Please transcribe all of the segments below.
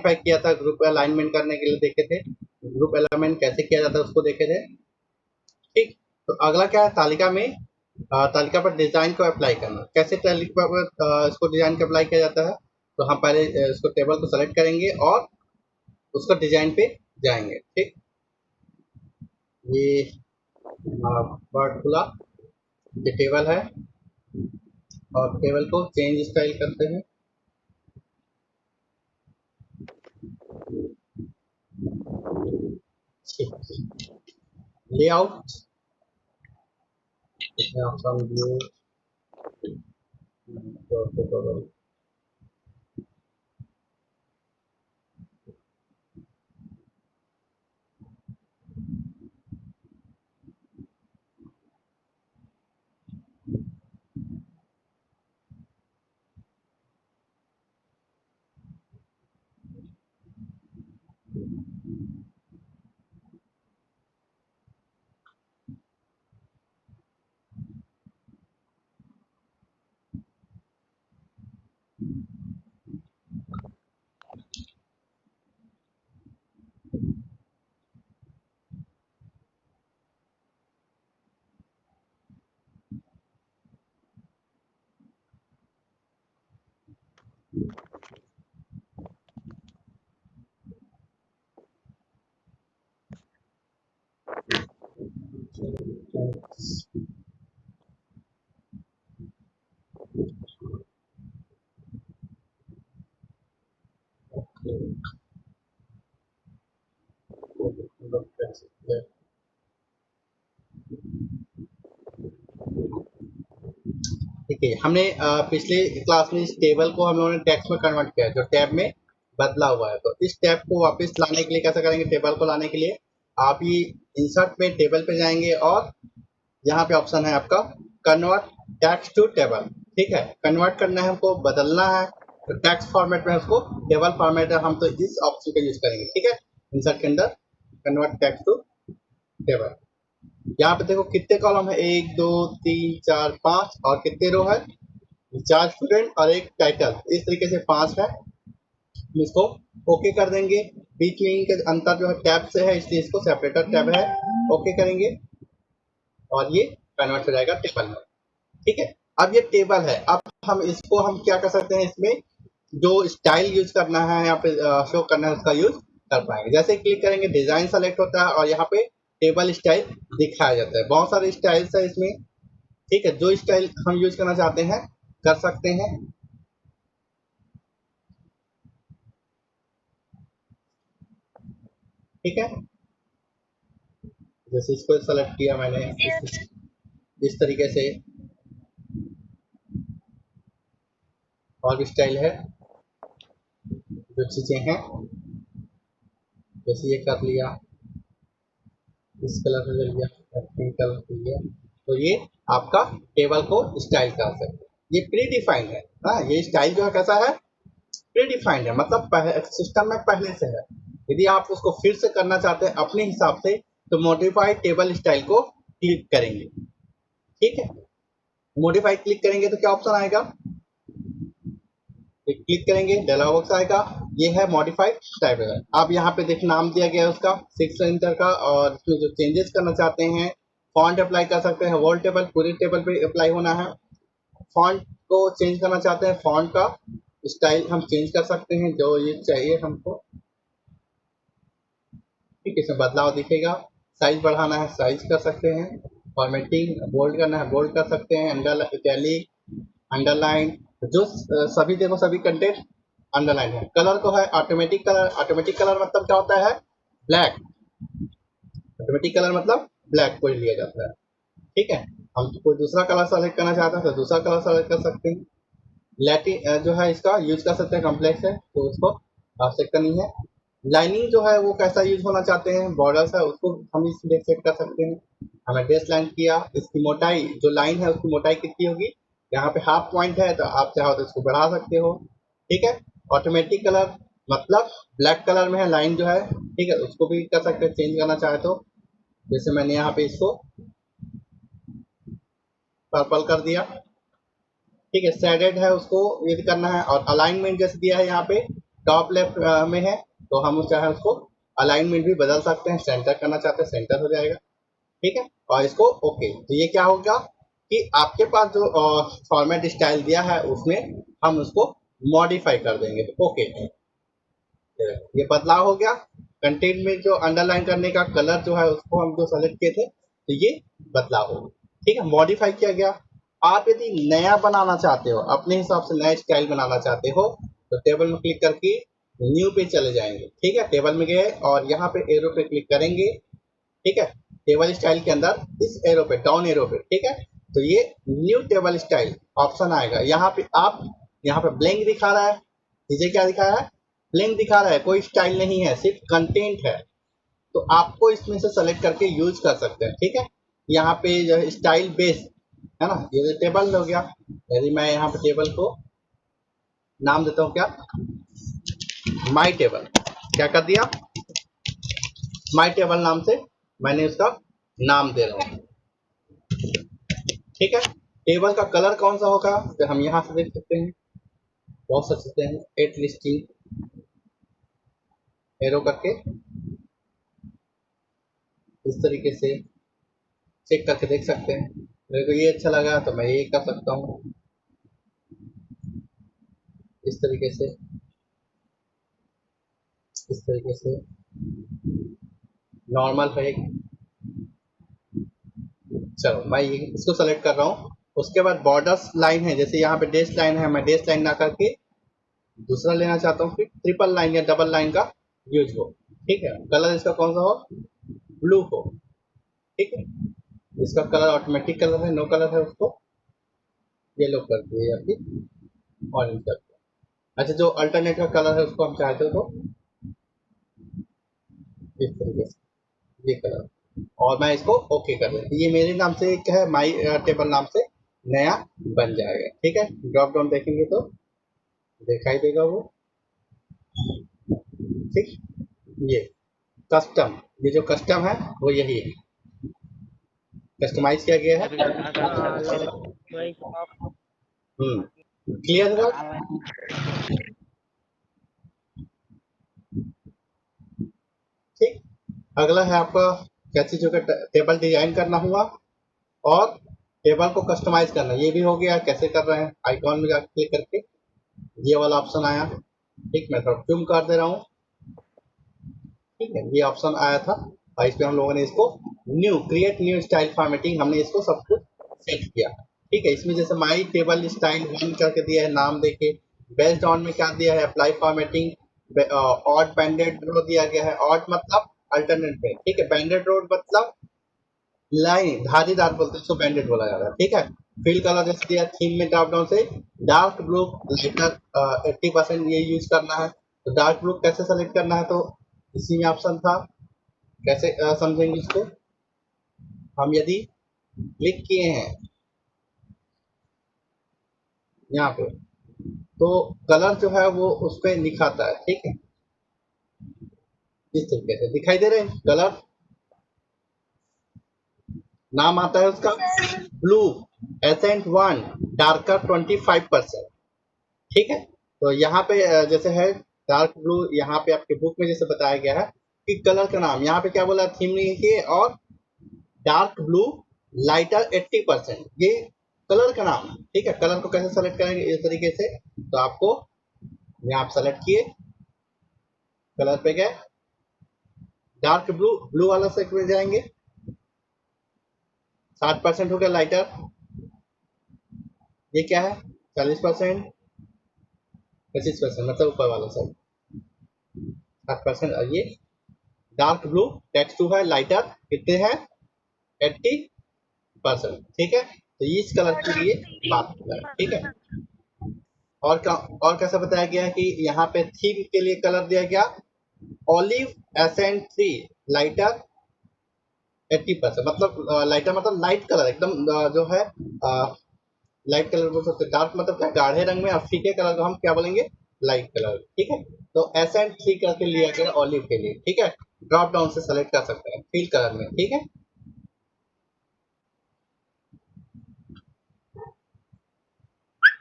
Identify किया था, group alignment करने के लिए देखे थे, ग्रुप अलाइनमेंट कैसे किया जाता है उसको देखे थे। ठीक, तो अगला क्या है, तालिका में तालिका पर डिजाइन को अप्लाई करना। कैसे तालिका पर इसको डिजाइन को अप्लाई किया जाता है, तो हम पहले इसको टेबल को सेलेक्ट करेंगे और उसका डिजाइन पे जाएंगे। ठीक, ये हमारा वर्ड खुला, ये टेबल है और टेबल को चेंज स्टाइल करते हैं। लेआउट, इसमें ऑप्शन व्यू, देखिए हमने पिछले क्लास में इस टेबल को हम लोगों ने टेक्स्ट में कन्वर्ट किया है, जो टैब में बदला हुआ है। तो इस टैब को वापस लाने के लिए कैसे करेंगे, टेबल को लाने के लिए आप ये इंसर्ट में टेबल पे जाएंगे और यहाँ पे ऑप्शन है आपका कन्वर्ट टेक्स्ट टू टेबल। ठीक है, कन्वर्ट करना है हमको, बदलना है, तो टेक्स्ट फॉर्मेट में उसको टेबल फॉर्मेट है, हम तो इस ऑप्शन का यूज करेंगे। ठीक है, इंसर्ट के अंदर कन्वर्ट टेक्स्ट टू टेबल। यहाँ पे देखो कितने कॉलम है, 1 2 3 4 5 और कितने रो है, 4 स्टूडेंट और एक टाइटल, इस तरीके से 5 है। हम इसको ओके कर देंगे। बीच में इनके अंतर जो है टैब से है, इसलिए इसको सेपरेटर टैब है, ओके करेंगे और ये कन्वर्ट हो जाएगा टेबल में। ठीक है, अब ये टेबल है, अब हम क्या कर सकते हैं, इसमें जो स्टाइल यूज करना है यहाँ पे शो करना है उसका यूज कर पाएंगे। जैसे क्लिक करेंगे डिजाइन सेलेक्ट होता है और यहाँ पे टेबल स्टाइल दिखाया जाता है। बहुत सारे स्टाइल्स है इसमें। ठीक है, जो स्टाइल हम यूज करना चाहते हैं कर सकते हैं। ठीक है, जैसे इसको सेलेक्ट किया मैंने, इस तरीके से और भी स्टाइल है, जो चीजें हैं जैसे ये कर लिया, इस कलर में ले लिया, पिंक कलर ले लिया, तो ये आपका टेबल को स्टाइल कर सकते हैं। ये प्री डिफाइंड है। हाँ, ये स्टाइल जो है कैसा है, प्री डिफाइंड है, मतलब सिस्टम में पहले से है। यदि आप उसको फिर से करना चाहते हैं अपने हिसाब से, तो मॉडिफाई टेबल स्टाइल को क्लिक करेंगे। ठीक है, मॉडिफाई क्लिक करेंगे तो क्या ऑप्शन आएगा, क्लिक करेंगे डायलॉग बॉक्स आएगा, ये है मॉडिफाइड टाइप। अब यहाँ पे देख नाम दिया गया है उसका 6 इंटर का, और इसमें जो चेंजेस करना चाहते हैं फॉन्ट अप्लाई कर सकते हैं, वर्ल्ड टेबल पूरे टेबल पे अप्लाई होना है। फॉन्ट को चेंज करना चाहते हैं, फॉन्ट का स्टाइल हम चेंज कर सकते हैं जो ये चाहिए हमको। ठीक है, इसमें बदलाव दिखेगा। साइज बढ़ाना है साइज कर सकते हैं, फॉर्मेटिंग बोल्ड करना है बोल्ड कर सकते हैं, इटैलिक अंडरलाइन, जो सभी देखो सभी कंटेंट अंडरलाइन है। कलर को है ऑटोमेटिक कलर, ऑटोमेटिक कलर मतलब क्या होता है, ब्लैक। ऑटोमेटिक कलर मतलब ब्लैक को लिया जाता है। ठीक है, हम कोई दूसरा कलर सेलेक्ट करना चाहते हैं तो दूसरा कलर सेलेक्ट कर सकते हैं। लैटिन जो है इसका यूज कर सकते हैं, कॉम्प्लेक्स है तो उसको आवश्यकता नहीं है। लाइनिंग जो है वो कैसा यूज होना चाहते हैं, बॉर्डर्स है उसको हम इसमें सेट कर सकते हैं। हमें बेस लाइन किया, इसकी मोटाई जो लाइन है उसकी मोटाई कितनी होगी, यहाँ पे हाफ पॉइंट है तो आप चाहो तो इसको बढ़ा सकते हो। ठीक है, ऑटोमेटिक कलर मतलब ब्लैक कलर में है लाइन जो है, ठीक है, उसको भी कर सकते हैं चेंज करना चाहे तो। जैसे मैंने यहाँ पे इसको पर्पल कर दिया। ठीक है, शेडेड है उसको ये करना है, और अलाइनमेंट जैसे दिया है यहाँ पे टॉप लेफ्ट में है तो हम चाहे उसको अलाइनमेंट भी बदल सकते हैं, सेंटर करना चाहते हैं सेंटर हो जाएगा, ठीक है। और इसको ओके, तो ये क्या होगा कि आपके पास जो फॉर्मेट स्टाइल दिया है उसमें हम उसको मॉडिफाई कर देंगे, तो ओके ये बदलाव हो गया। कंटेंट में जो अंडरलाइन करने का कलर जो है उसको हम जो सेलेक्ट किए थे तो ये बदलाव हो गया, ठीक है, मॉडिफाई किया गया। आप यदि नया बनाना चाहते हो, अपने हिसाब से नया स्टाइल बनाना चाहते हो तो टेबल में क्लिक करके न्यू पे चले जाएंगे, ठीक है। टेबल में गए और यहाँ पे एरो पे क्लिक करेंगे, ठीक है। टेबल स्टाइल के अंदर इस एरो पे, डाउन एरो पे, ठीक है, तो ये न्यू टेबल स्टाइल ऑप्शन आएगा। यहाँ पे आप, यहाँ पे ब्लैंक दिखा रहा है, नीचे क्या दिखा है, ब्लैंक दिखा रहा है, कोई स्टाइल नहीं है, सिर्फ कंटेंट है। तो आपको इसमें से सेलेक्ट करके यूज कर सकते हैं, ठीक है। यहाँ पे जो स्टाइल बेस है ना, ये टेबल हो गया। यदि मैं यहाँ पे टेबल को नाम देता हूँ क्या, माई टेबल, क्या कर दिया, माई टेबल नाम से मैंने उसका नाम दे रहा हूँ, ठीक है। टेबल का कलर कौन सा होगा तो हम यहाँ से देख सकते हैं, बहुत सकते हैं, एट लिस्टिंग एरो करके इस तरीके से चेक करके देख सकते हैं। मेरे को ये अच्छा लगा तो मैं ये कर सकता हूँ इस तरीके से, इस तरीके से नॉर्मल है। चलो मैं ये इसको सेलेक्ट कर रहा हूँ। उसके बाद बॉर्डर्स लाइन है, जैसे यहाँ पे डैश लाइन है, मैं डैश लाइन ना करके दूसरा लेना चाहता हूँ, फिर ट्रिपल लाइन या डबल लाइन का यूज हो, ठीक है। कलर इसका कौन सा हो, ब्लू हो, ठीक है। इसका कलर ऑटोमेटिक कलर है, नो कलर है, उसको येलो कर दिए या फिर ऑरेंज कर दिया। अच्छा, जो अल्टरनेट का कलर है उसको हम चाहते हो तो इस तरीके से ये कलर, और मैं इसको ओके कर देता, ये मेरे नाम से क्या है, माई टेबल नाम से नया बन जाएगा, ठीक है। ड्रॉप डाउन देखेंगे तो दिखाई देगा वो, ठीक। ये कस्टम, ये जो कस्टम है वो यही है, कस्टमाइज किया गया है। क्लियर हुआ, ठीक। अगला है आपका कैसे जो टेबल डिजाइन करना हुआ और टेबल को कस्टमाइज करना, ये भी हो गया। कैसे कर रहे हैं, आइकॉन में जाकर क्लिक करके ये वाला ऑप्शन आया, ठीक। मैं थोड़ा जूम कर दे रहा हूँ, ठीक है, ये ऑप्शन आया था और इस पे हम लोगों ने इसको new create new style formatting, हमने इसको सब कुछ सेट किया, ठीक है। इसमें जैसे माई टेबल स्टाइल वन करके दिया है नाम देके, बेस्ड ऑन में क्या दिया है, अप्लाई फॉर्मेटिंग, ऑड बैंडेड रो दिया गया है, ऑड मतलब अल्टरनेट में, ठीक है। बैंडेड रो मतलब लाइन धारीदार बोलते हैं, इसको बैंडेड बोला जाता है, ठीक है। फिल कलर जैसे दिया थीम में ड्रॉप डाउन से डार्क ब्लू लाइटर 80% ये यूज करना है, तो डार्क ब्लू कैसे सेलेक्ट करना है, तो इसी में ऑप्शन था। कैसे समझेंगे इसको, हम यदि क्लिक किए हैं यहाँ पे तो कलर जो है वो उस पर दिखाता है, ठीक है। इस तरीके से दिखाई दे रहे हैं कलर, नाम आता है उसका ब्लू एसेंट वन डार्कर 25%, ठीक है। तो यहाँ पे जैसे है डार्क ब्लू, यहाँ पे आपके बुक में जैसे बताया गया है कि कलर का नाम, यहाँ पे क्या बोला, थीम लिखिए और डार्क ब्लू लाइटर 80%, ये कलर का नाम, ठीक है। कलर को कैसे सेलेक्ट करेंगे, इस तरीके से, तो आपको यहाँ आप सेलेक्ट किए, कलर पे गए, डार्क ब्लू, ब्लू वाला सेक्ट में जाएंगे, 60% हो गया लाइटर, ये क्या है 40%, 25% मतलब ऊपर वाला सब 60%, और ये डार्क ब्लू टेक्स्ट टू है, लाइटर कितने हैं 80%, ठीक है। तो इस कलर के लिए बात कर रहा है, ठीक है। और कैसा बताया गया है कि यहाँ पे थीम के लिए कलर दिया गया ऑलिव एसेंट 3 लाइटर 80%, मतलब लाइटर मतलब लाइट कलर एकदम, जो है लाइट कलर बोल सकते, डार्क मतलब क्या गाढ़े रंग में, और फीके कलर को हम क्या बोलेंगे, लाइट कलर, ठीक है। तो एसेंट 3 करके लिया गया ऑलिव के लिए, ठीक है। ड्रॉप डाउन से सेलेक्ट कर सकते हैं फील कलर में, ठीक है।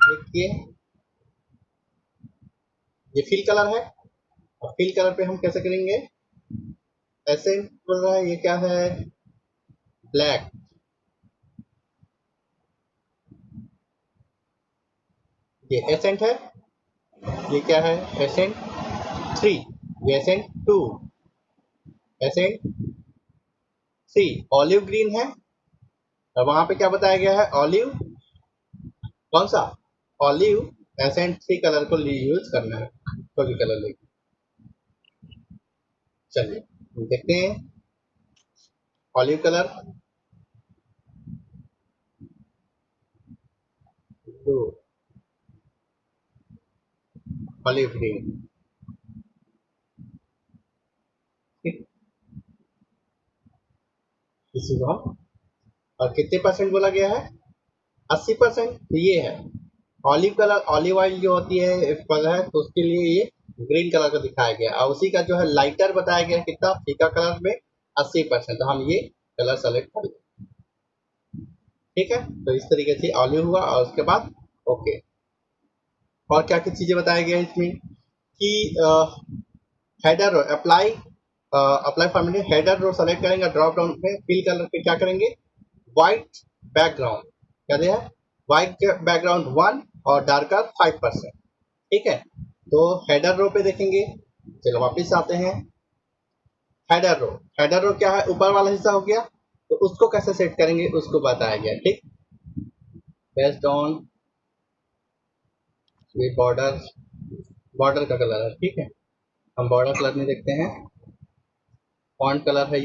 देखिए ये फील कलर है, और फिल कलर पे हम कैसे करेंगे, एसेंट बोल रहा है, ये क्या है, ब्लैक, ये एसेंट है, ये क्या है, एसेंट 3, ये एसेंट 2, एसेंट 3, ऑलिव ग्रीन है, और वहां पे क्या बताया गया है, ऑलिव, कौन सा, ऑलिव एसेंट 3 कलर को यूज करना है, कोई भी कलर लेके। चलिए देखते हैं, olive colour, blue, olive green, ठीक, इसी को हम, और कितने परसेंट बोला गया है, 80%, ये है ऑलिव कलर, ऑलिव ऑयल जो होती है फल है, तो उसके लिए ये ग्रीन कलर का दिखाया गया, और उसी का जो है लाइटर बताया गया कितना, फीका कलर में 80%, तो हम ये कलर सेलेक्ट कर लें, ठीक है। तो इस तरीके से ऑलिव हुआ, और उसके बाद ओके। और क्या क्या चीजें बताया गया इसमें कि header row apply, apply format, header row select करेंगे, ड्रॉप डाउन में फिल कलर पे क्या करेंगे, व्हाइट बैकग्राउंड, क्या दिया है, व्हाइट बैकग्राउंड 1 और डार्कर 5%, ठीक है। तो हेडर रो पे देखेंगे, चलो वापस आते हैं, हेडर रो, हेडर रो क्या है, ऊपर वाला हिस्सा हो गया, तो उसको कैसे सेट करेंगे उसको बताया गया, ठीक, बेस्ड ऑन ये बॉर्डर, बॉर्डर का कलर है, ठीक है, हम बॉर्डर कलर में देखते हैं, फॉन्ट कलर है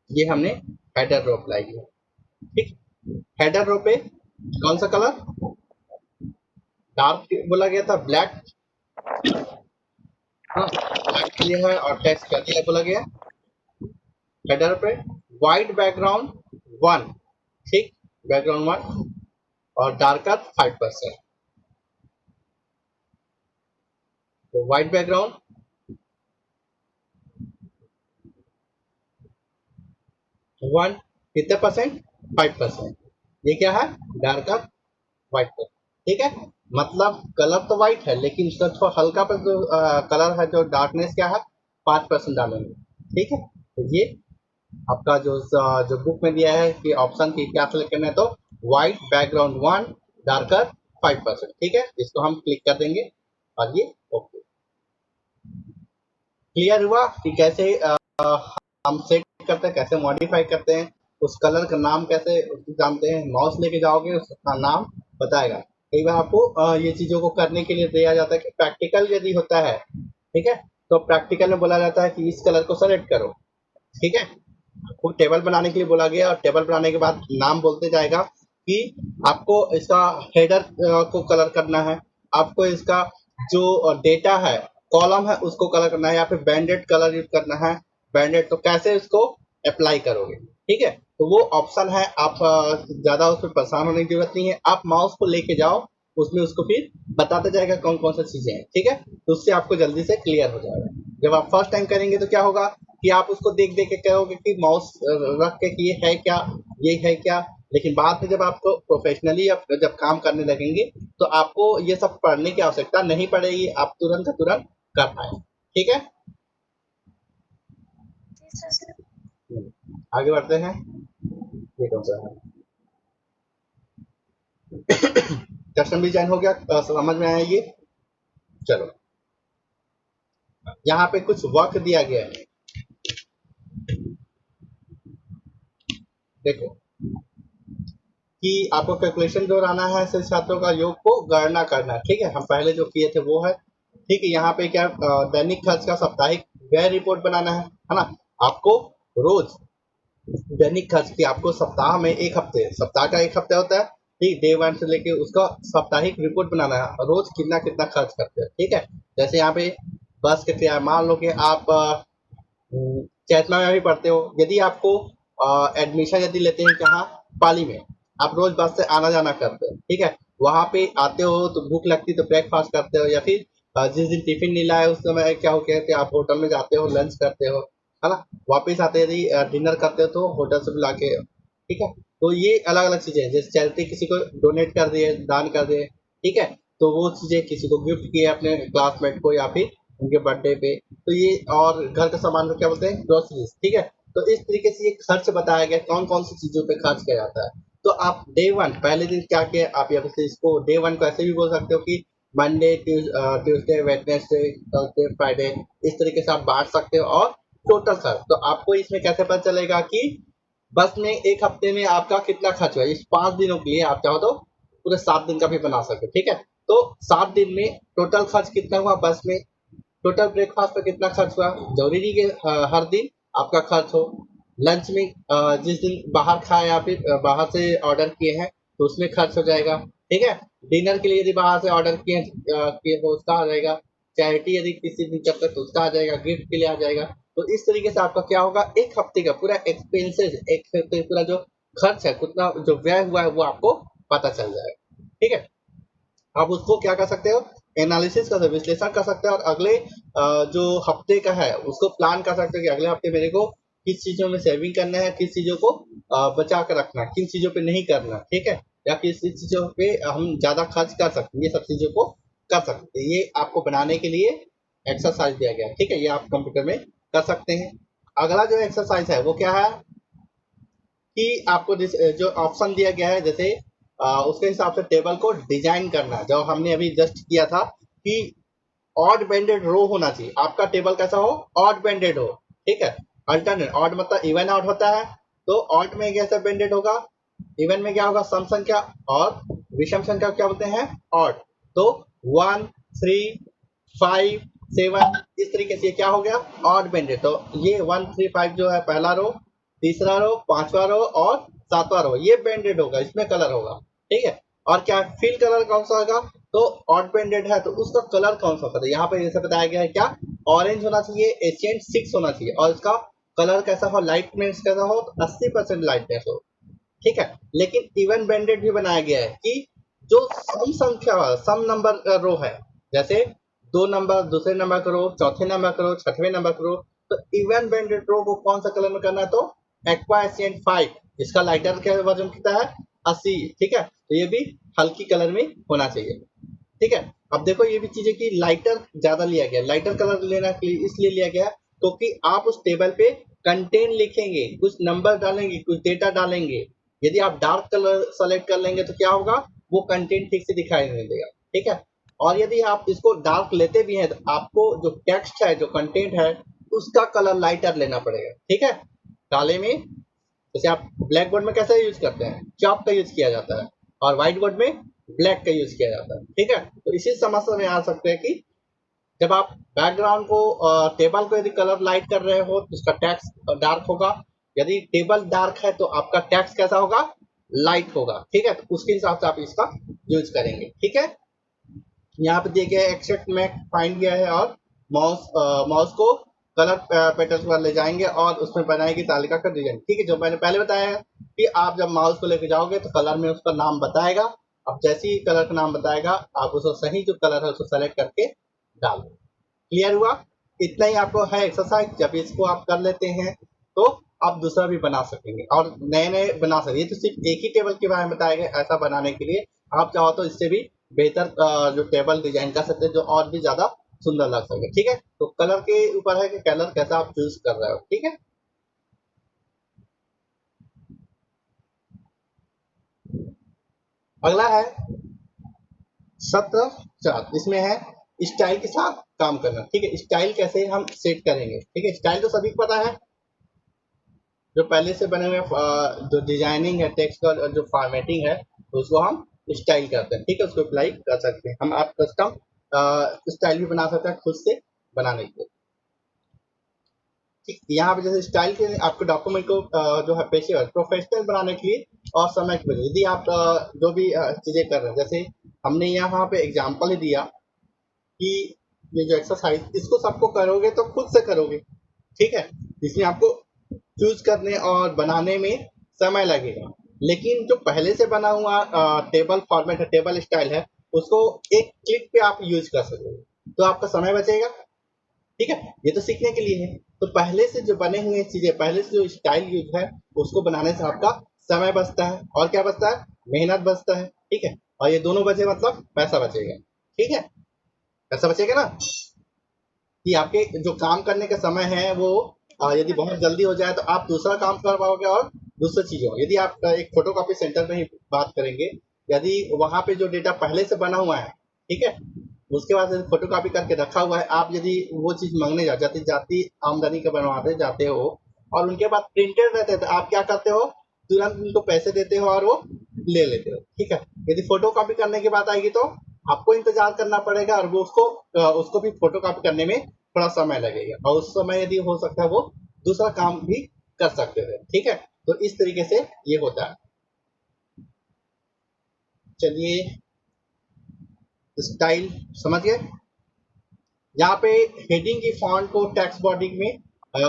ये हमने हेडर रो अप्लाई किया, ठीक, हेडर रो पे कौन सा कलर, डार्क बोला गया था, ब्लैक, हाँ ब्लैक के लिए है, और टेक्स्ट क्या दिया बोला गया, हेडर पे व्हाइट बैकग्राउंड 1, ठीक, बैकग्राउंड 1 और डार्कर 5%, तो व्हाइट बैकग्राउंड 1, कितने परसेंट, 5%, ये क्या है, डार्कर व्हाइट पर, ठीक है, मतलब कलर तो व्हाइट है, लेकिन उसका थोड़ा हल्का पर जो कलर है, जो डार्कनेस क्या है, 5% डालेंगे, ठीक है। तो ये आपका जो जो बुक में दिया है कि ऑप्शन की क्या सेलेक्ट करना है, तो व्हाइट बैकग्राउंड 1, डार्कर 5%, ठीक है, इसको हम क्लिक कर देंगे, और ये ओके, क्लियर हुआ कि कैसे हम सेट करते हैं, कैसे मॉडिफाई करते हैं, उस कलर का नाम कैसे उसको जानते हैं, माउस लेके जाओगे उसका नाम बताएगा। कई बार आपको ये चीजों को करने के लिए दिया जाता है कि प्रैक्टिकल यदि होता है, ठीक है, तो प्रैक्टिकल में बोला जाता है कि इस कलर को सेलेक्ट करो, ठीक है, आपको टेबल बनाने के लिए बोला गया, और टेबल बनाने के बाद नाम बोलते जाएगा कि आपको इसका हेडर को कलर करना है, आपको इसका जो डेटा है, कॉलम है, उसको कलर करना है, या फिर बैंडेड कलर यूज करना है, बैंडेड, तो कैसे इसको अप्लाई करोगे, ठीक है। तो वो ऑप्शन है, आप ज्यादा उस पर परेशान होने की जरूरत नहीं है, आप माउस को लेके जाओ, उसमें उसको फिर बताते जाएगा कौन कौन सी चीजें हैं, ठीक है, तो उससे आपको जल्दी से क्लियर हो जाएगा। जब आप फर्स्ट टाइम करेंगे तो क्या होगा कि आप उसको देख देख के कहोगे कि माउस रख के कि ये है क्या, ये है क्या, लेकिन बाद में जब आपको प्रोफेशनली जब काम करने लगेंगे, तो आपको ये सब पढ़ने की आवश्यकता नहीं पड़ेगी, आप तुरंत का तुरंत कर पाए, ठीक है। आगे बढ़ते हैं, ये कौन सा है, कस्टम डिजाइन हो गया, समझ में आया ये, चलो यहाँ पे कुछ वर्क दिया गया है, देखो कि आपको कैलकुलेशन जो लाना है, शेष छात्रों का योग को गणना करना है, ठीक है, हम पहले जो किए थे वो है, ठीक है। यहाँ पे क्या दैनिक खर्च का साप्ताहिक व्यय रिपोर्ट बनाना है ना, आपको रोज दैनिक खर्च की, आपको सप्ताह में एक हफ्ते, सप्ताह का एक हफ्ता होता है, ठीक, डे 1 से लेके उसका साप्ताहिक रिपोर्ट बनाना है, रोज कितना कितना खर्च करते हैं, ठीक है। जैसे यहाँ पे बस के किराया, मान लो कि आप चैतमा में भी पढ़ते हो, यदि आपको एडमिशन यदि लेते हैं कहाँ, पाली में, आप रोज बस से आना जाना करते हो, ठीक है, वहां पे आते हो तो भूख लगती तो ब्रेकफास्ट करते हो, या फिर जिस दिन टिफिन नहीं लाए उस समय क्या हो गया कि आप होटल में जाते हो, लंच करते हो, है ना, वापिस आते यदि डिनर करते हो तो होटल से बुला के, ठीक है। तो ये अलग अलग चीजें हैं, जैसे चैरिटी किसी को डोनेट कर दिए, दान कर दिए, ठीक है, तो वो चीजें किसी को गिफ्ट किए अपने क्लासमेट को या फिर उनके बर्थडे पे, तो ये और घर का सामान को क्या बोलते हैं, ग्रोसरीज, ठीक है। तो इस तरीके से ये खर्च बताया गया कौन कौन सी चीजों पे खर्च किया जाता है। तो आप डे वन पहले दिन क्या किया, आप या फिर इसको डे वन को ऐसे भी बोल सकते हो कि Monday, Tuesday, Wednesday, Thursday, Friday, इस तरीके से आप बांट सकते हो। और टोटल खर्च तो आपको इसमें कैसे पता चलेगा कि बस में एक हफ्ते में आपका कितना खर्च हुआ। इस 5 दिनों के लिए आप चाहो तो पूरे 7 दिन का भी बना सकते हो, ठीक है। तो 7 दिन में टोटल खर्च कितना हुआ बस में, टोटल ब्रेकफास्ट पे कितना खर्च हुआ, जरूरी नहीं कि हर दिन आपका खर्च हो। लंच में जिस दिन बाहर खाए या फिर बाहर से ऑर्डर किए हैं तो उसमें खर्च हो जाएगा, ठीक है। डिनर के लिए यदि बाहर से ऑर्डर किए तो उसका आ जाएगा। चैरिटी यदि किसी दिन करते तो उसका आ जाएगा, गिफ्ट के लिए आ जाएगा। तो इस तरीके से आपका क्या होगा, एक हफ्ते का पूरा एक्सपेंसेस, एक हफ्ते का पूरा जो खर्च है, कितना जो व्यय हुआ है वो आपको पता चल जाएगा, ठीक है। आप उसको क्या कर सकते हो, एनालिसिस कर सकते हो, विश्लेषण कर सकते हो, और अगले जो हफ्ते का है उसको प्लान कर सकते हो कि अगले हफ्ते मेरे को किस चीजों में सेविंग करना है, किस चीजों को बचा कर रखना है, किन चीजों पे नहीं करना, ठीक है। या किस किस चीजों पे हम ज्यादा खर्च कर सकते हैं, ये सब चीजों को कर सकते हैं। ये आपको बनाने के लिए एक्सरसाइज दिया गया है, ठीक है, ये आप कंप्यूटर में कर सकते हैं। अगला जो एक्सरसाइज है वो क्या है कि आपको जो ऑप्शन दिया गया है, जैसे उसके हिसाब से टेबल को डिजाइन करना है, जो हमने अभी जस्ट किया था कि ऑड बेंडेड रो होना चाहिए, आपका टेबल कैसा हो, ऑड बेंडेड हो, ठीक है। अल्टरनेट, ऑड मतलब इवन आउट होता है, तो ऑड में कैसे बेंडेड होगा, इवन में क्या होगा, सम संख्या, और विषम संख्या क्या बोलते हैं, ऑड। तो 1, 3, 5, 7, इस तरीके से क्या हो गया, ऑड बेंडेड। तो ये 1, 3, 5 जो है पहला रो, तीसरा रो, पांचवा रो और सातवां रो, ये बेंडेड होगा, इसमें कलर होगा, ठीक है। और क्या फिल कलर कौन सा होगा, तो ऑड बेंडेड है तो उसका कलर कौन सा होता है, यहाँ पे जैसे बताया गया है क्या, ऑरेंज होना चाहिए, एशियंट 6 होना चाहिए, और इसका कलर कैसा हो, लाइटनेस कैसा हो, 80% लाइटनेस हो, ठीक है। लेकिन इवन बैंडेड भी बनाया गया है कि जो सम संख्या, सम नंबर रो है, जैसे 2 नंबर, दूसरे नंबर करो, चौथे नंबर करो, छठवें नंबर करो, तो इवन बैंडेड रो को कौन सा कलर में करना है, तो एक्वा एशियंट 5, इसका लाइटर का वर्जन कितना है, 80, ठीक है। तो ये भी हल्की कलर में होना चाहिए, ठीक है। अब देखो ये भी चीजें कि लाइटर ज्यादा लिया गया, लाइटर कलर लेना के लिए इसलिए लिया गया क्योंकि आप उस टेबल पे कंटेंट लिखेंगे, कुछ नंबर डालेंगे, कुछ डेटा डालेंगे। यदि आप डार्क कलर सेलेक्ट कर लेंगे तो क्या होगा, वो कंटेंट ठीक से दिखाई नहीं देगा, ठीक है। और यदि आप इसको डार्क लेते भी हैं तो आपको जो टेक्स्ट है, जो कंटेंट है, उसका कलर लाइटर लेना पड़ेगा, ठीक है। काले में जैसे आप ब्लैक बोर्ड में कैसे यूज करते हैं, चॉक का यूज किया जाता है, और व्हाइट बोर्ड में ब्लैक का यूज किया जाता है, ठीक है। तो इसी समस्या में आ सकते हैं कि जब आप बैकग्राउंड को, टेबल को यदि कलर लाइट कर रहे हो तो उसका टेक्स्ट डार्क होगा, यदि टेबल डार्क है तो आपका टेक्स्ट कैसा होगा, लाइट होगा, ठीक है। तो उसके हिसाब से आप इसका यूज करेंगे, ठीक है। यहाँ पे देखिए एक्सेप्ट में फाइंड किया है, और माउस माउस को कलर पैटर्न पर ले जाएंगे और उसमें बनाएगी तालिका का डिजाइन, ठीक है। जो मैंने पहले बताया है कि आप जब माउस को लेके जाओगे तो कलर में उसका नाम बताएगा, अब जैसे ही कलर का नाम बताएगा आप उसको सही जो कलर है उसको सेलेक्ट करके डाल दो। क्लियर हुआ, इतना ही आपको है एक्सरसाइज। जब इसको आप कर लेते हैं तो आप दूसरा भी बना सकेंगे और नए नए बना सकेंगे। ये तो सिर्फ एक ही टेबल के बारे में बताया गया, ऐसा बनाने के लिए आप चाहो तो इससे भी बेहतर जो टेबल डिजाइन कर सकते हैं, जो और भी ज्यादा सुंदर लग सके, ठीक है। तो कलर के ऊपर है कि कलर कैसा आप चूज कर रहे हो, ठीक है। अगला है 17 4, इसमें है स्टाइल के साथ काम करना, ठीक है। स्टाइल कैसे हम सेट करेंगे, ठीक है। स्टाइल तो सभी को पता है, जो पहले से बने हुए जो डिजाइनिंग है, टेक्स्ट का जो फॉर्मेटिंग है, उसको हम स्टाइल करते हैं, ठीक है। उसको अप्लाई कर सकते हैं हम, आप कस्टम स्टाइल भी बना सकते हैं खुद से बनाने के लिए, ठीक। यहाँ पे जैसे स्टाइल के लिए आपके डॉक्यूमेंट को जो है पेशेवर प्रोफेशनल बनाने के लिए और समय के लिए, यदि आप जो भी चीजें कर रहे हैं, जैसे हमने यहाँ पे एग्जाम्पल ही दिया कि ये जो एक्सरसाइज इसको सबको करोगे तो खुद से करोगे, ठीक है। इसमें आपको चूज करने और बनाने में समय लगेगा, लेकिन जो पहले से बना हुआ टेबल फॉर्मेट है, टेबल स्टाइल है, उसको एक क्लिक पे आप यूज कर सकोगे, तो आपका समय बचेगा, ठीक है। ये तो सीखने के लिए है। तो पहले से जो बने हुए चीजें, पहले से जो स्टाइल यूज है, उसको बनाने से आपका समय बचता है और क्या बचता है, मेहनत बचता है, ठीक है। और ये दोनों बचे मतलब पैसा बचेगा, ठीक है, पैसा बचेगा ना, कि आपके जो काम करने का समय है वो यदि बहुत जल्दी हो जाए तो आप दूसरा काम कर पाओगे और दूसरी चीज़ों, यदि आप एक फोटोकॉपी सेंटर में ही बात करेंगे, यदि वहाँ पे जो डेटा पहले से बना हुआ है, ठीक है, उसके बाद यदि फोटोकॉपी करके रखा हुआ है, आप यदि वो चीज़ मांगने जाती जाती आमदनी के बनवाते जाते हो और उनके बाद प्रिंटेड रहते हैं, तो आप क्या करते हो, तुरंत उनको पैसे देते हो और वो ले लेते हो, ठीक है। यदि फोटोकॉपी करने की बात आएगी तो आपको इंतजार करना पड़ेगा और वो उसको भी फोटोकॉपी करने में थोड़ा समय लगेगा और उस समय यदि हो सकता है वो दूसरा काम भी कर सकते थे, ठीक है। तो इस तरीके से ये होता है। चलिए, स्टाइल समझ गए। यहाँ पे हेडिंग की फॉन्ट को टेक्स्ट बॉडी में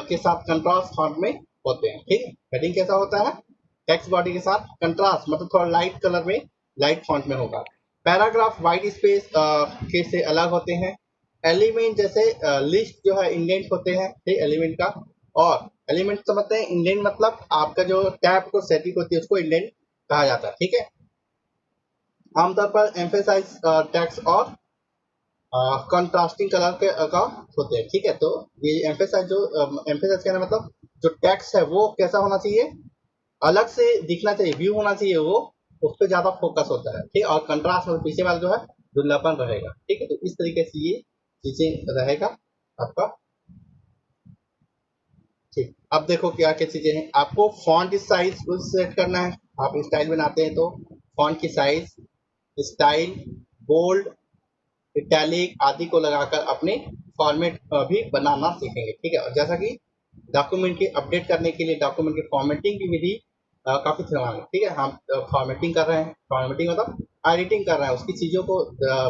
के साथ कंट्रास्ट फॉन्ट में होते हैं, ठीक है। हेडिंग कैसा होता है, टेक्स्ट बॉडी के साथ कंट्रास्ट, मतलब थोड़ा लाइट कलर में, लाइट फॉन्ट में होगा। पैराग्राफ वाइट स्पेस के से अलग होते हैं। एलिमेंट जैसे लिस्ट जो है इंडेंट होते हैं, ठीक, एलिमेंट का। और एलिमेंट समझते हैं, इंडेंट मतलब आपका जो टैब को सेटिंग होती है उसको इंडेंट कहा जाता है, ठीक है। आमतौर पर एम्फेसाइज टेक्स्ट और कंट्रास्टिंग कलर के का होते हैं, ठीक है। तो ये एम्फेसाइज कहना मतलब जो टेक्स्ट है वो कैसा होना चाहिए, अलग से दिखना चाहिए, व्यू होना चाहिए, वो उस पर ज्यादा फोकस होता है, ठीक। और कंट्रास्ट मतलब पीछे वाला जो है धुंधलापन रहेगा, ठीक है। तो इस तरीके से ये चीजें रहेगा आपका, ठीक। अब देखो क्या क्या चीजें हैं, आपको फॉन्ट साइज सेट करना है। आप स्टाइल बनाते हैं तो फॉन्ट की साइज, स्टाइल, बोल्ड, इटैलिक आदि को लगाकर अपने फॉर्मेट भी बनाना सीखेंगे, ठीक है। और जैसा कि डॉक्यूमेंट के अपडेट करने के लिए डॉक्यूमेंट की फॉर्मेटिंग की विधि काफी समान है, ठीक है। हम फॉर्मेटिंग कर रहे हैं, फॉर्मेटिंग मतलब एडिटिंग कर रहे हैं, उसकी चीजों को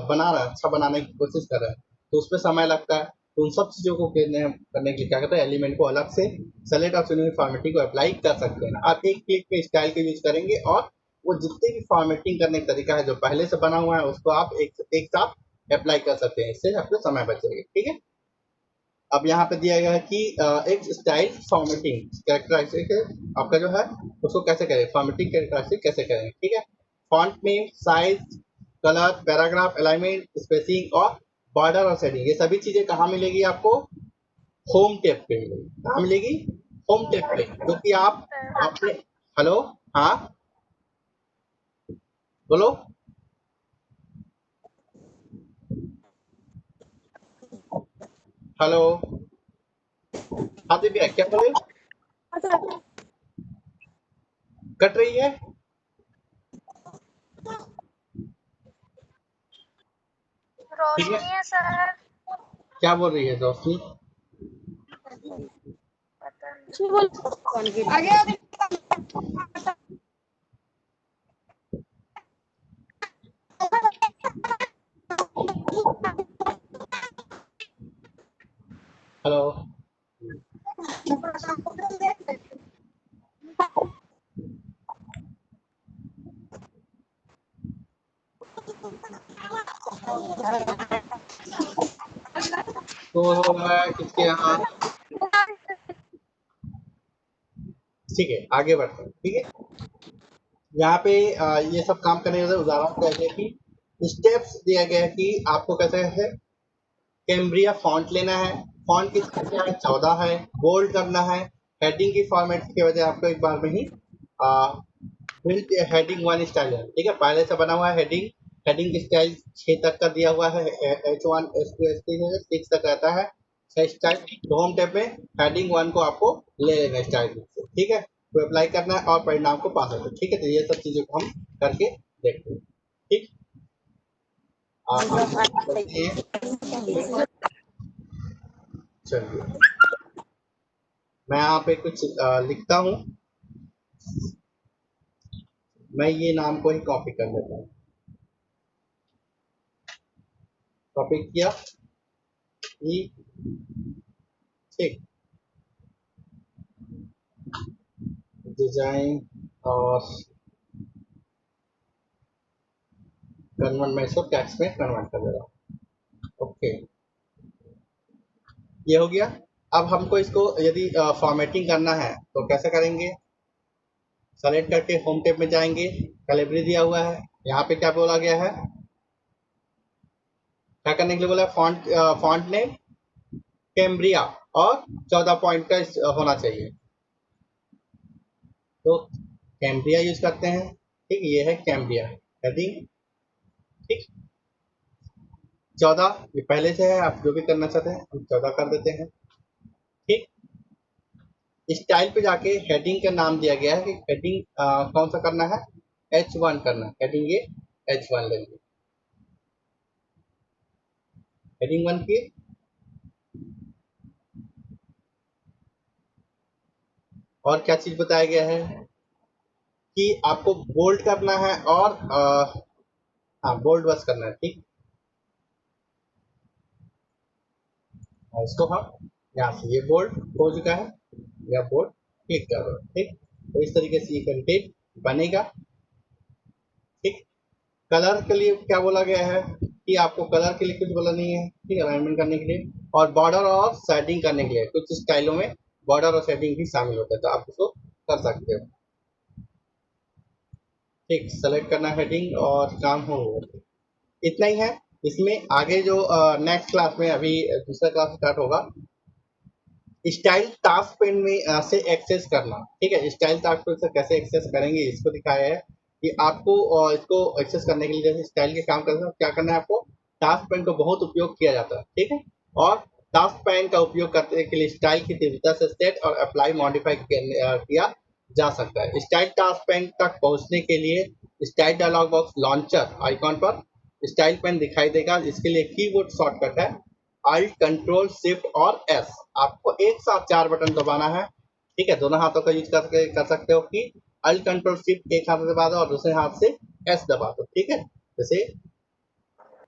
बना रहे हैं, अच्छा बनाने की कोशिश कर रहे हैं, तो उसमें समय लगता है। तो उन सब चीजों को करने के लिए क्या करते हैं, एलिमेंट को अलग से सेलेक्ट और चुनी हुई फॉर्मेटिंग को अप्लाई कर सकते हैं। आप एक क्लिक में स्टाइल का यूज करेंगे और वो जितने भी फॉर्मेटिंग करने का तरीका है जो पहले से बना हुआ है उसको आप एक साथ अप्लाई कर सकते हैं, इससे आपको समय बचेगा, ठीक है। अब यहाँ पे दिया गया है कि एक स्टाइल फॉर्मेटिंग कैरेक्टरिस्टिक आपका जो है उसको कैसे करें, फॉर्मेटिंग कैरेक्टरिस्टिक कैसे करें, ठीक है। Font name, size, colour, paragraph, alignment, spacing और बॉर्डर और शेडिंग, ये सभी चीजें कहाँ मिलेगी आपको, होम टैब पे मिलेगी। कहाँ मिलेगी, होम टैब पे, जो कि आप अपने, हेलो, हाँ बोलो, हेलो, हाँ दिव्या क्या बोले, कट रही है, ठीक है। रोशनी है सर। क्या बोल रही है रोशनी, पता नहीं। आगे हेलो, तो हो रहा है किसके यहाँ, ठीक है आगे बढ़ते हैं, ठीक है। यहाँ पे ये सब काम करने के उदाहरण दिया गया कि स्टेप्स दिया गया है कि आपको कैसे है, कैम्ब्रिया फॉन्ट लेना है, फॉन्ट की संख्या 14 है, बोल्ड करना है, हेडिंग की फॉर्मेट की वजह आपको एक बार में ही प्रिंट हेडिंग वन स्टाइल है, ठीक है। पहले से बना हुआ है हेडिंग, हेडिंग स्टाइल 6 तक का दिया हुआ है, H1 S2 S3 6 तक रहता है, 6 स्टाइल। तो होम टैब में हेडिंग वन को आपको ले लेना स्टाइल से, ठीक है। तो अप्लाई करना है और परिणाम को पा सकते हैं, ठीक है। तो ये सब चीजों को हम करके देखते हैं, ठीक। आप देखते हैं, चलिए मैं यहाँ पे कुछ लिखता हूँ, मैं ये नाम को ही कॉपी कर लेता हूँ, कॉपी किया, ई, ठीक, डिजाइन और कन्वर्ट, मैं इसको टेक्स्ट में कन्वर्ट कर दे रहा हूँ, ओके, ये हो गया। अब हमको इसको यदि फॉर्मेटिंग करना है तो कैसे करेंगे, सेलेक्ट करके होम टैब में जाएंगे, कैलिबरी दिया हुआ है, यहाँ पे क्या बोला गया है, क्या करने के लिए बोला है, फॉन्ट नेम कैम्ब्रिया और 14 पॉइंट का होना चाहिए, तो कैम्ब्रिया यूज करते हैं। ठीक, ये है कैम्ब्रिया हेडिंग। ठीक, 14 ये पहले से है, आप जो भी करना चाहते हैं हम 14 कर देते हैं। ठीक, स्टाइल पे जाके हेडिंग का नाम दिया गया है कि हेडिंग कौन सा करना है, H1 करना है, हेडिंग ये H1 लेंगे, हेडिंग 1 की। और क्या चीज बताया गया है कि आपको बोल्ड करना है और हाँ बोल्ड बस करना है। ठीक, और इसको हम यहाँ से, ये बोल्ड हो चुका है, या बोल्ड क्लिक कर दो। ठीक, तो इस तरीके से ये कंटेंट बनेगा। ठीक, कलर के लिए क्या बोला गया है कि आपको कलर के लिए कुछ बोला नहीं है। ठीक, अलाइनमेंट करने के लिए और बॉर्डर और शेडिंग करने के लिए, कुछ स्टाइलों में बॉर्डर और शेडिंग भी शामिल होता है, तो आप उसको कर सकते हो। ठीक, सेलेक्ट करना हेडिंग और काम हो, इतना ही है। इसमें आगे जो नेक्स्ट क्लास में, अभी दूसरा क्लास स्टार्ट होगा, स्टाइल टास्क पेन में से एक्सेस करना। ठीक है, स्टाइल टास्क पेन से कैसे एक्सेस करेंगे इसको दिखाया है कि आपको इसको एक्सेस करने के लिए, जैसे स्टाइल के काम करते हैं क्या करना है आपको, टास्क पेन का बहुत उपयोग किया जाता है। ठीक है, और टास्क पेन का उपयोग करने के लिए स्टाइल की तीव्रता से सेट और अप्लाई मॉडिफाई किया जा सकता है। स्टाइल टास्क पेन तक पहुंचने के लिए style dialog box launcher icon पर स्टाइल पेन दिखाई देगा। इसके लिए कीबोर्ड शॉर्टकट है अल्ट कंट्रोल शिफ्ट और एस, आपको एक साथ 4 बटन दबाना है। ठीक है, दोनों हाथों का यूज करके कर सकते हो कि अल्ट कंट्रोल शिफ्ट एक हाथ से दबा दो और दूसरे हाथ से एस दबा दो। ठीक है, जैसे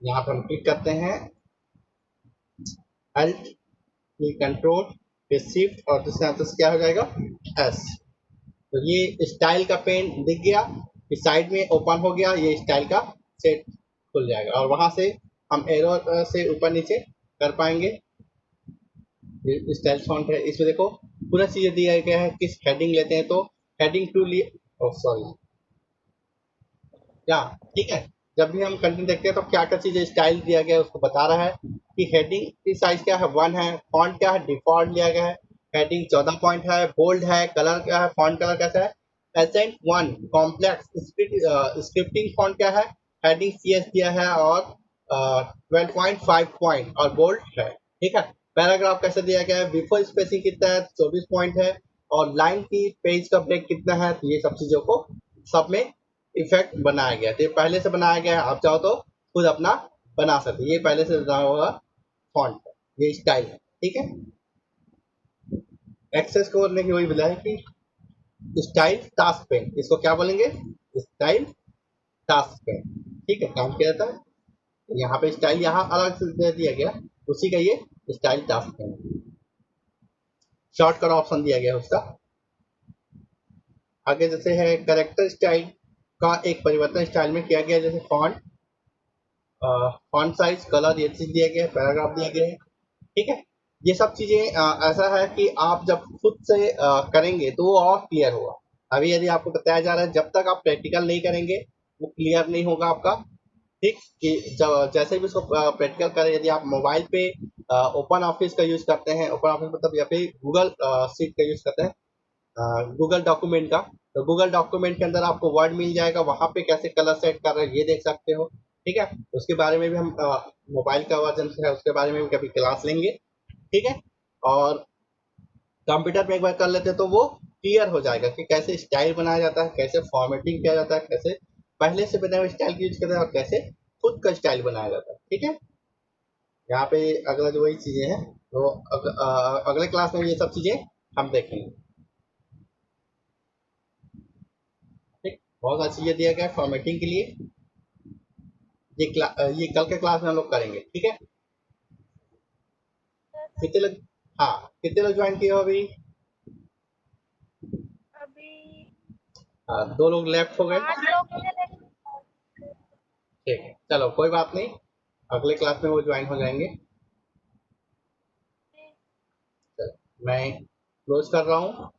यहाँ पर हम क्लिक करते हैं अल्ट कंट्रोल फिर शिफ्ट और दूसरे हाथ से क्या हो जाएगा, एस, तो ये स्टाइल का पेन दिख गया, इस साइड में ओपन हो गया, ये स्टाइल का सेट खुल जाएगा और वहां से हम एरो से ऊपर नीचे कर पाएंगे। स्टाइल फॉन्ट है, इसमें देखो पूरा चीज दिया गया है, किस हेडिंग लेते हैं तो हेडिंग टू लिए, सॉरी क्या। ठीक है, जब भी हम कंटेंट देखते हैं तो क्या क्या चीजें स्टाइल दिया गया है उसको बता रहा है कि हेडिंग की साइज क्या है 1 है, फॉन्ट क्या है डिफॉल्ट लिया गया है, हेडिंग 14 पॉइंट है, बोल्ड है, कलर क्या है, फॉन्ट कलर कैसा है, एसेंट 1 कॉम्प्लेक्स स्क्रिप्टिंग फॉन्ट क्या है, हेडिंग CS दिया है और 12.5 पॉइंट और बोल्ड है। ठीक है, पैराग्राफ कैसे दिया गया है, बिफोर स्पेसिंग कितना है 24 पॉइंट है और लाइन की पेज का ब्रेक कितना है, तो ये सब चीजों को सब में इफेक्ट बनाया गया है। तो ये पहले से बनाया गया है, आप चाहो तो खुद अपना बना सकते, ये पहले से बनाया हुआ फॉन्ट है, ये स्टाइल है। ठीक है, एक्सेस करने की वही बोला है कि स्टाइल टास्क पेन, इसको क्या बोलेंगे, स्टाइल टास्क पेन। ठीक है, काम किया जाता है यहाँ पे, स्टाइल यहाँ अलग से दे दिया गया, उसी का ये style task pen, shortcut option दिया गया है उसका। आगे जैसे है करेक्टर स्टाइल का एक परिवर्तन स्टाइल में किया गया, जैसे फॉन्ट, फॉन्ट साइज, कलर, ये चीज दिया गया है, पैराग्राफ दिया गया है। ठीक है, ये सब चीजें ऐसा है कि आप जब खुद से करेंगे तो वो और क्लियर होगा। अभी यदि आपको बताया जा रहा है, जब तक आप प्रैक्टिकल नहीं करेंगे वो क्लियर नहीं होगा आपका। ठीक, कि जब जैसे भी उसको प्रैक्टिकल करें, यदि आप मोबाइल पे ओपन ऑफिस का यूज करते हैं, ओपन ऑफिस मतलब या फिर गूगल सीट का यूज करते हैं, गूगल डॉक्यूमेंट का, तो गूगल डॉक्यूमेंट के अंदर आपको वर्ड मिल जाएगा, वहां पे कैसे कलर सेट कर रहे हैं ये देख सकते हो। ठीक है, उसके बारे में भी हम मोबाइल का वर्जन है उसके बारे में भी कभी क्लास लेंगे। ठीक है, और कंप्यूटर में एक बार कर लेते हैं तो वो क्लियर हो जाएगा कि कैसे स्टाइल बनाया जाता है, कैसे फॉर्मेटिंग किया जाता है, कैसे पहले से बने हुए स्टाइल यूज करते हैं और कैसे खुद का स्टाइल बनाया जाता है। ठीक है, यहाँ पे अगला जो वही चीजें हैं, तो अगले क्लास में ये सब चीजें हम देखेंगे। ठीक, बहुत सारी चीजें दिया गया है फॉर्मेटिंग के लिए, ये कल के क्लास में हम लोग करेंगे। ठीक है, कितने लोग, हाँ कितने लोग ज्वाइन किए हो अभी, अभी 2 लोग लेफ्ट हो गए। 5 लोग थे लेकिन ठीक है, चलो कोई बात नहीं, अगले क्लास में वो ज्वाइन हो जाएंगे। चलो मैं क्लोज कर रहा हूँ।